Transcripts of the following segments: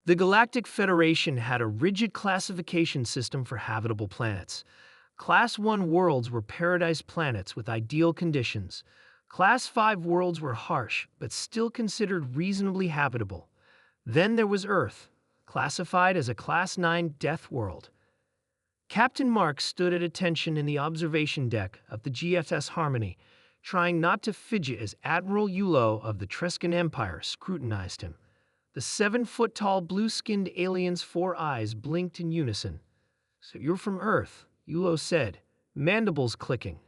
The Galactic Federation had a rigid classification system for habitable planets. Class 1 worlds were paradise planets with ideal conditions. Class 5 worlds were harsh, but still considered reasonably habitable. Then there was Earth, classified as a Class 9 death world. Captain Mark stood at attention in the observation deck of the GFS Harmony, trying not to fidget as Admiral Yulo of the Trescan Empire scrutinized him. The 7-foot-tall blue-skinned alien's 4 eyes blinked in unison. "So you're from Earth," Yulo said, mandibles clicking.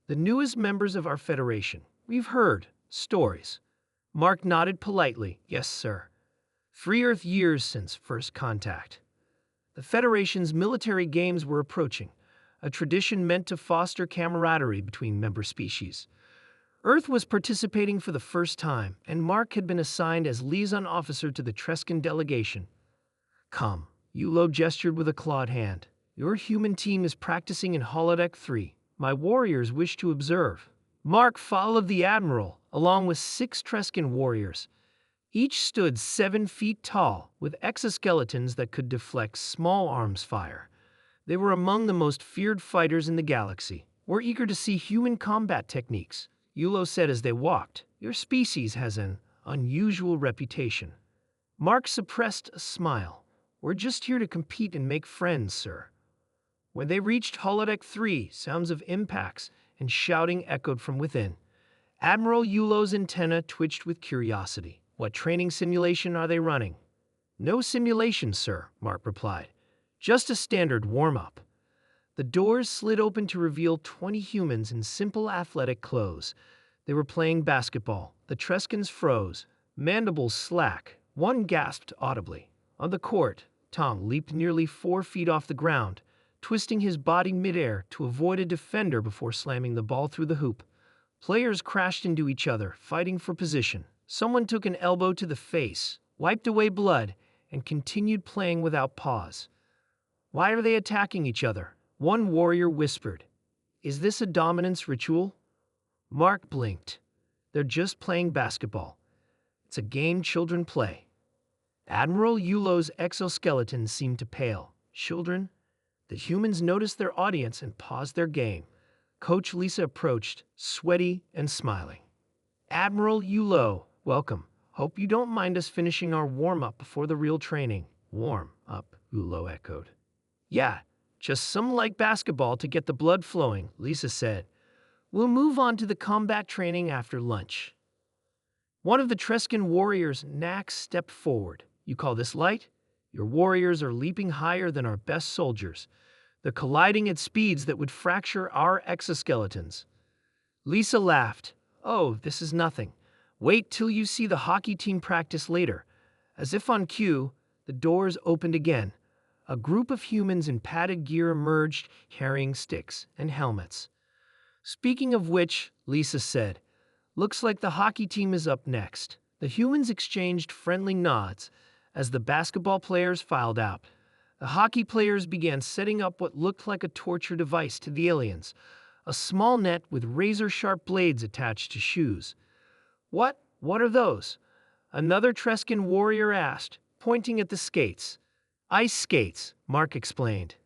"The newest members of our Federation. We've heard stories." Mark nodded politely. "Yes, sir. 3 Earth years since first contact." The Federation's military games were approaching, a tradition meant to foster camaraderie between member species. Earth was participating for the first time, and Mark had been assigned as liaison officer to the Trescan delegation. "Come," Yulo gestured with a clawed hand. "Your human team is practicing in holodeck 3. My warriors wish to observe." Mark followed the Admiral, along with 6 Trescan warriors. Each stood 7 feet tall, with exoskeletons that could deflect small arms fire. They were among the most feared fighters in the galaxy. "We're eager to see human combat techniques," Yulo said as they walked. "Your species has an unusual reputation." Mark suppressed a smile. "We're just here to compete and make friends, sir." When they reached holodeck 3, sounds of impacts and shouting echoed from within. Admiral Yulo's antenna twitched with curiosity. "What training simulation are they running?" "No simulation, sir," Mark replied. "Just a standard warm-up." The doors slid open to reveal 20 humans in simple athletic clothes. They were playing basketball. The Trescans froze, mandibles slack. One gasped audibly. On the court, Tom leaped nearly 4 feet off the ground, twisting his body midair to avoid a defender before slamming the ball through the hoop. Players crashed into each other, fighting for position. Someone took an elbow to the face, wiped away blood, and continued playing without pause. "Why are they attacking each other?" one warrior whispered. "Is this a dominance ritual?" Mark blinked. "They're just playing basketball. It's a game children play." Admiral Yulo's exoskeleton seemed to pale. "Children?" The humans noticed their audience and paused their game. Coach Lisa approached, sweaty and smiling. "Admiral Yulo, welcome. Hope you don't mind us finishing our warm-up before the real training." "Warm-up," Yulo echoed. "Yeah, just some light basketball to get the blood flowing," Lisa said. "We'll move on to the combat training after lunch." One of the Trescan warriors, Nax, stepped forward. "You call this light? Your warriors are leaping higher than our best soldiers. They're colliding at speeds that would fracture our exoskeletons." Lisa laughed. "Oh, this is nothing. Wait till you see the hockey team practice later." As if on cue, the doors opened again. A group of humans in padded gear emerged, carrying sticks and helmets. "Speaking of which," Lisa said, "looks like the hockey team is up next." The humans exchanged friendly nods as the basketball players filed out. The hockey players began setting up what looked like a torture device to the aliens, a small net with razor-sharp blades attached to shoes. What are those?" another Trescan warrior asked, pointing at the skates. "Ice skates," Mark explained.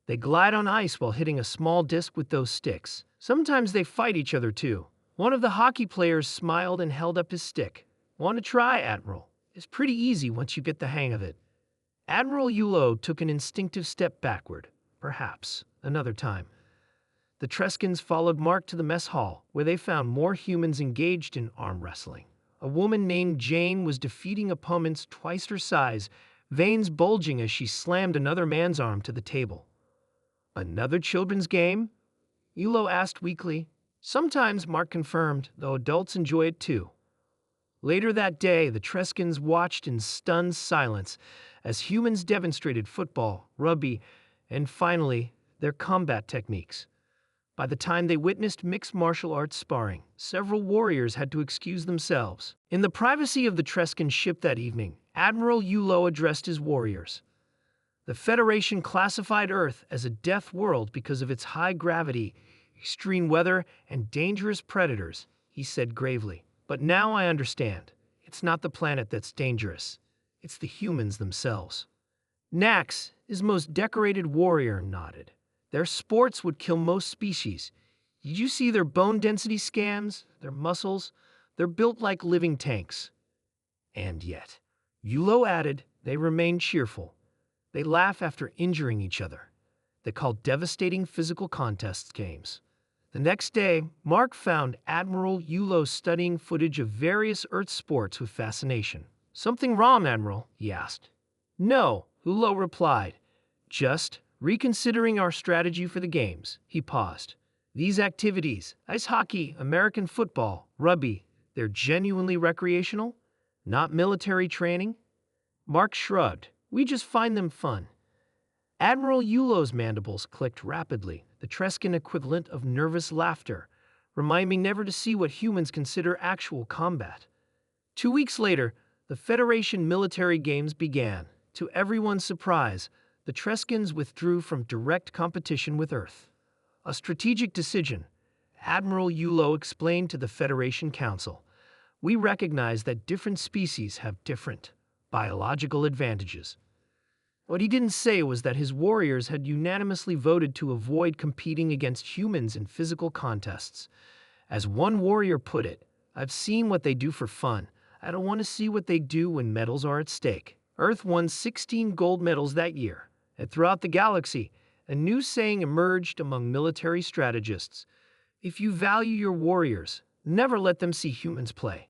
"They glide on ice while hitting a small disc with those sticks. Sometimes they fight each other too." One of the hockey players smiled and held up his stick. "Want to try, Admiral? It's pretty easy once you get the hang of it." Admiral Yulo took an instinctive step backward. "Perhaps another time." The Trescans followed Mark to the mess hall, where they found more humans engaged in arm wrestling. A woman named Jane was defeating opponents twice her size, veins bulging as she slammed another man's arm to the table. "Another children's game?" Yulo asked weakly. "Sometimes," Mark confirmed, "though adults enjoy it too." Later that day, the Trescans watched in stunned silence as humans demonstrated football, rugby, and finally, their combat techniques. By the time they witnessed mixed martial arts sparring, several warriors had to excuse themselves. In the privacy of the Trescan ship that evening, Admiral Yulo addressed his warriors. "The Federation classified Earth as a death world because of its high gravity, extreme weather, and dangerous predators," he said gravely. "But now I understand. It's not the planet that's dangerous. It's the humans themselves. Nax, his most decorated warrior, nodded. Their sports would kill most species. Did you see their bone density scans? Their muscles? They're built like living tanks. And yet, Yulo added, they remain cheerful. They laugh after injuring each other. They call devastating physical contests games. The next day, Mark found Admiral Yulo studying footage of various Earth sports with fascination. Something wrong, Admiral? He asked. No, Yulo replied. Just reconsidering our strategy for the games. He paused. These activities, ice hockey, American football, rugby, they're genuinely recreational? Not military training? Mark shrugged. We just find them fun. Admiral Yulo's mandibles clicked rapidly, the Trescan equivalent of nervous laughter, reminding me never to see what humans consider actual combat. 2 weeks later, the Federation military games began. To everyone's surprise, the Trescans withdrew from direct competition with Earth. A strategic decision, Admiral Yulo explained to the Federation Council. We recognize that different species have different biological advantages. What he didn't say was that his warriors had unanimously voted to avoid competing against humans in physical contests. As one warrior put it, I've seen what they do for fun. I don't want to see what they do when medals are at stake. Earth won 16 gold medals that year, and throughout the galaxy, a new saying emerged among military strategists. If you value your warriors, never let them see humans play.